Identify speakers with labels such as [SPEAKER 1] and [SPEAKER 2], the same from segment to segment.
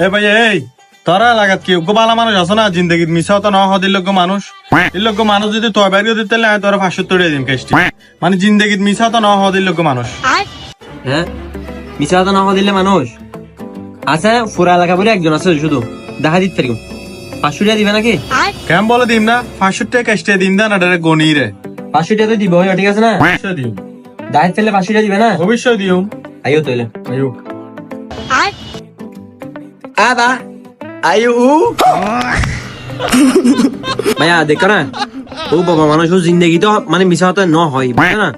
[SPEAKER 1] এ ভাই এই তোরা লাগাত কি বালা মানুষ আছে না জিন্দগিত মিশাও তো না হদিল লোক মানুষ এই লোক মানুষ যদি তোর বাইরে দিতে না তোরা 500 তড়িয়ে দিন কেষ্টি মানে জিন্দগিত মিশাও তো না হদিল লোক মানুষ।
[SPEAKER 2] হ্যাঁ মিছা কথা না দিলে মানুষ আছে পুরা এলাকা বলে একজন আছে শুধু দেখা দিতে পারি 500 টাকা দিবে নাকি?
[SPEAKER 1] কেমন বলে দিম না 500 টাকা কেষ্টে দিন না এটা গনি রে
[SPEAKER 2] 500 টাকা তো দিব ঠিক আছে না?
[SPEAKER 1] অবশ্যই দিম
[SPEAKER 2] দাঁড়িয়ে তাহলে 500 টাকা দিবে না?
[SPEAKER 1] অবশ্যই দিম
[SPEAKER 2] আইও তাহলে
[SPEAKER 1] আয়ু
[SPEAKER 2] আদা আইও ভাইয়া দেখো না ও বাবা মানুষ ও জিন্দগি তো মানে মিছা কথা ন হয় বুঝলে না?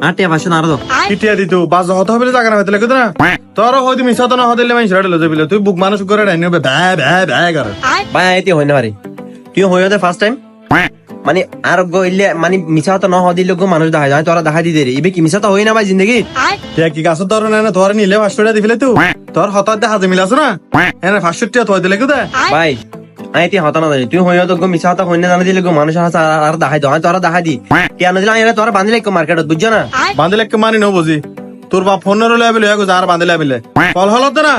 [SPEAKER 2] আটে 500 না আরো
[SPEAKER 1] কিটিয়া দিতু বাজ হতে হবে জায়গা না হইতে লাগে না তোর হইতে মিশাও তো না হদিলে মাইস রাডলে যাবিলে তুই বুক মানুষ করে ডাইনে বে ভ্যা ভ্যা ভ্যা করে
[SPEAKER 2] ভাই এতে হয় না পারে তুই হয়ে দে ফার্স্ট টাইম মানে আর গইলে মানে মিছা কথা ন দিলে গো মানুষ দেখা যায় তোরা দেখা দিতে রে ইবে কি মিছা তো হয় না ভাই জিন্দগি
[SPEAKER 1] কে কি গাছ তোর না তোর নিলে 500 টাকা দিলে তুই তোর হঠাৎ দেখা জমিল আছে না এনে 500 টাকা তোর দিলে কেদে
[SPEAKER 2] ভাই আইতে হতা না তুই হয়ে তো গো মিছা কথা হয় না জানা দিলে গো মানুষ আর দেখাই দাও তোরা দেখা দি কেন দিলে আমি তোরা বাঁধিলে মার্কেটত বুঝছো না
[SPEAKER 1] বাঁধিলে কে মানি ন বুঝি তোর বাপ ফোন রে বলে গো যার বাঁধিলে বলে কল হলো তো না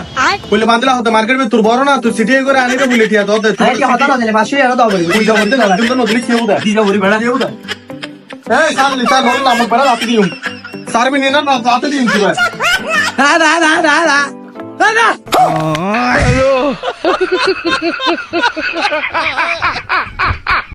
[SPEAKER 1] বলে বাঁধিলা হতে মার্কেট মে তোর বড় না তুই সিটি করে আনি রে বলে ঠিয়া তো দে
[SPEAKER 2] আইতে হতা না দিলে 500 টাকা দাও বলি
[SPEAKER 1] তুই বলতে না তুই তো নদী খেউ দে
[SPEAKER 2] দিবা বলি বেড়া
[SPEAKER 1] এই সামনে তার লোক নাম পড়া রাতে দিও সার বিনি না রাতে দিও তুই
[SPEAKER 2] দা